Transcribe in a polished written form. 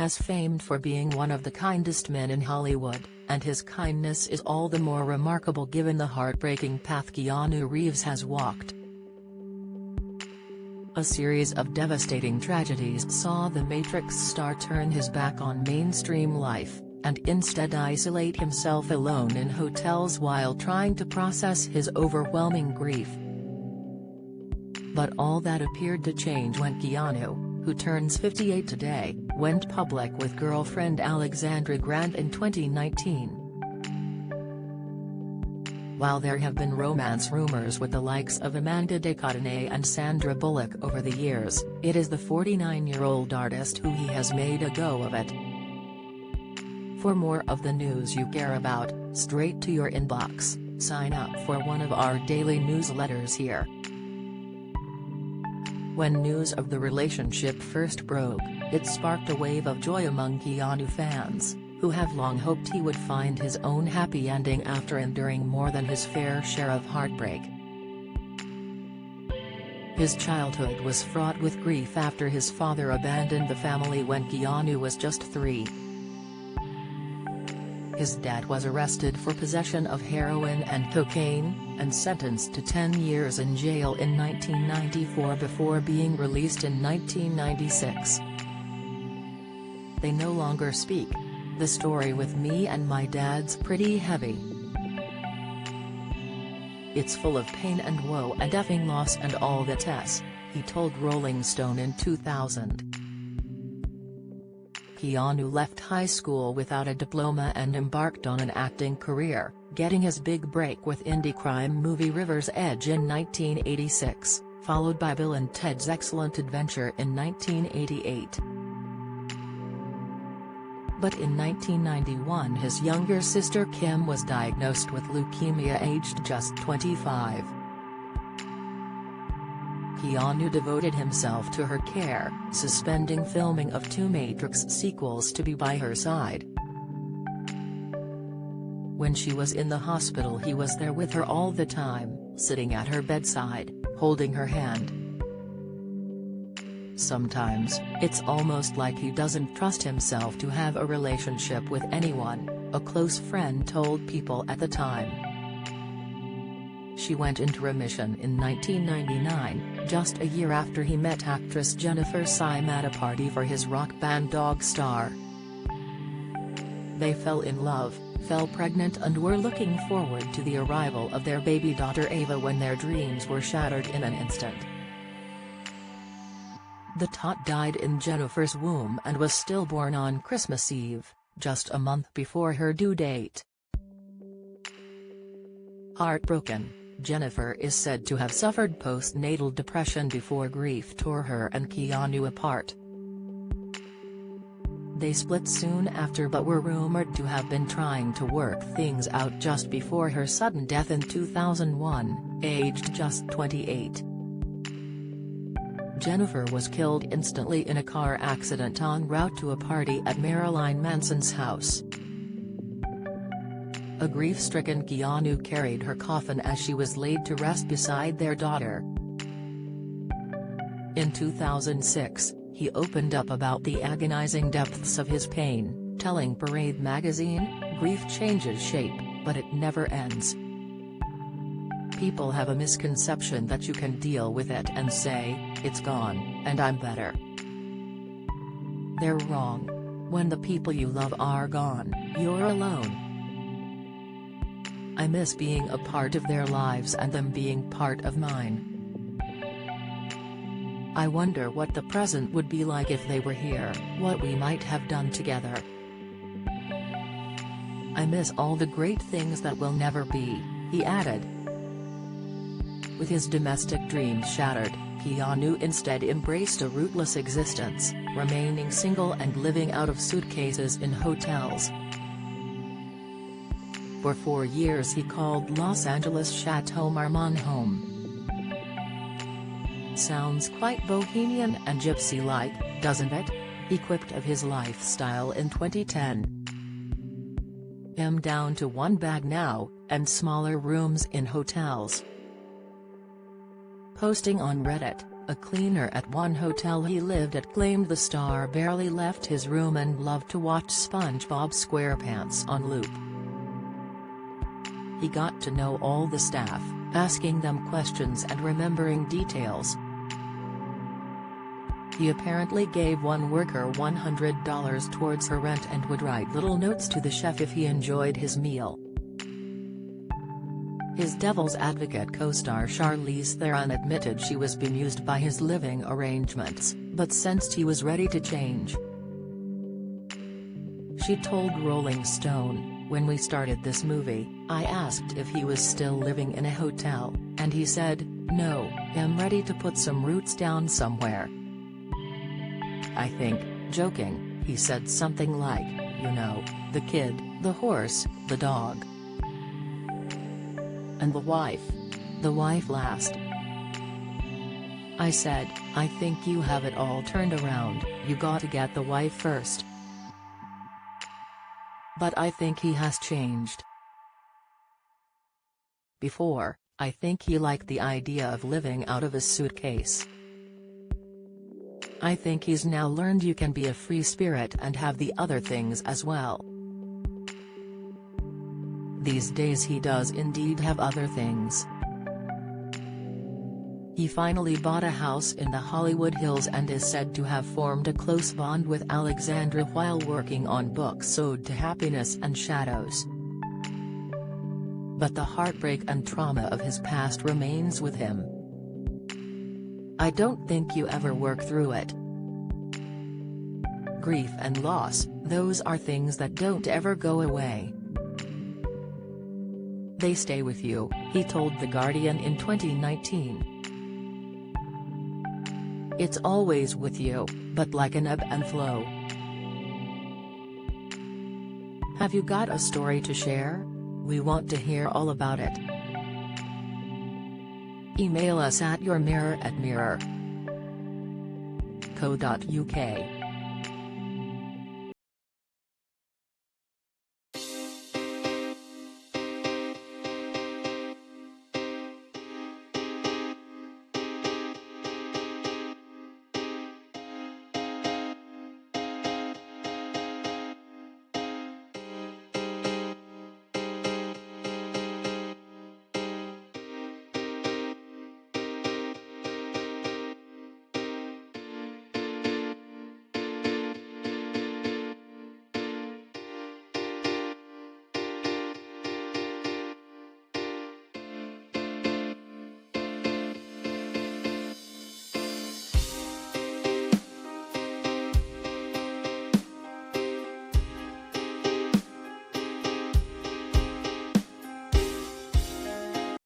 has famed for being one of the kindest men in Hollywood, and his kindness is all the more remarkable given the heartbreaking path Keanu Reeves has walked. A series of devastating tragedies saw the Matrix star turn his back on mainstream life, and instead isolate himself alone in hotels while trying to process his overwhelming grief. But all that appeared to change when Keanu, who turns 58 today, went public with girlfriend Alexandra Grant in 2019. While there have been romance rumors with the likes of Amanda de Cadenet and Sandra Bullock over the years, it is the 49-year-old artist who he has made a go of it. For more of the news you care about, straight to your inbox, sign up for one of our daily newsletters here. When news of the relationship first broke, it sparked a wave of joy among Keanu fans, who have long hoped he would find his own happy ending after enduring more than his fair share of heartbreak. His childhood was fraught with grief after his father abandoned the family when Keanu was just 3. His dad was arrested for possession of heroin and cocaine, and sentenced to 10 years in jail in 1994 before being released in 1996. They no longer speak. The story with me and my dad's pretty heavy. It's full of pain and woe and effing loss and all that Tess, he told Rolling Stone in 2000. Keanu left high school without a diploma and embarked on an acting career, getting his big break with indie crime movie River's Edge in 1986, followed by Bill and Ted's Excellent Adventure in 1988. But in 1991 his younger sister Kim was diagnosed with leukemia aged just 25. Keanu devoted himself to her care, suspending filming of 2 Matrix sequels to be by her side. When she was in the hospital he was there with her all the time, sitting at her bedside, holding her hand. Sometimes, it's almost like he doesn't trust himself to have a relationship with anyone, a close friend told People at the time. She went into remission in 1999, just a year after he met actress Jennifer Syme at a party for his rock band Dog Star. They fell in love, fell pregnant and were looking forward to the arrival of their baby daughter Ava when their dreams were shattered in an instant. The tot died in Jennifer's womb and was stillborn on Christmas Eve, just a month before her due date. Heartbroken, Jennifer is said to have suffered postnatal depression before grief tore her and Keanu apart. They split soon after but were rumored to have been trying to work things out just before her sudden death in 2001, aged just 28. Jennifer was killed instantly in a car accident en route to a party at Marilyn Manson's house. A grief-stricken Keanu carried her coffin as she was laid to rest beside their daughter. In 2006, he opened up about the agonizing depths of his pain, telling Parade magazine, "Grief changes shape, but it never ends. People have a misconception that you can deal with it and say, it's gone, and I'm better. They're wrong. When the people you love are gone, you're alone. I miss being a part of their lives and them being part of mine. I wonder what the present would be like if they were here, what we might have done together. I miss all the great things that will never be," he added. With his domestic dreams shattered, Keanu instead embraced a rootless existence, remaining single and living out of suitcases in hotels. For 4 years he called Los Angeles Chateau Marmont home. Sounds quite bohemian and gypsy-like, doesn't it? He quipped of his lifestyle in 2010. I'm down to 1 bag now, and smaller rooms in hotels. Posting on Reddit, A cleaner at one hotel he lived at claimed the star barely left his room and loved to watch SpongeBob SquarePants on loop. He got to know all the staff, asking them questions and remembering details. He apparently gave one worker $100 towards her rent and would write little notes to the chef if he enjoyed his meal. His Devil's Advocate co-star Charlize Theron admitted she was bemused by his living arrangements, but sensed he was ready to change. She told Rolling Stone, "When we started this movie, I asked if he was still living in a hotel, and he said, 'No, I'm ready to put some roots down somewhere.' I think, joking, he said something like, 'You know, the kid, the horse, the dog. And the wife. The wife last.' I said, 'I think you have it all turned around, you gotta get the wife first.' But I think he has changed. Before, I think he liked the idea of living out of a suitcase. I think he's now learned you can be a free spirit and have the other things as well. These days he does indeed have other things. He finally bought a house in the Hollywood Hills and is said to have formed a close bond with Alexandra while working on books Ode to Happiness and Shadows. But the heartbreak and trauma of his past remains with him. I don't think you ever work through it. Grief and loss, those are things that don't ever go away. They stay with you," he told The Guardian in 2019. "It's always with you, but like an ebb and flow." Have you got a story to share? We want to hear all about it. Email us at yourmirror@mirror.co.uk.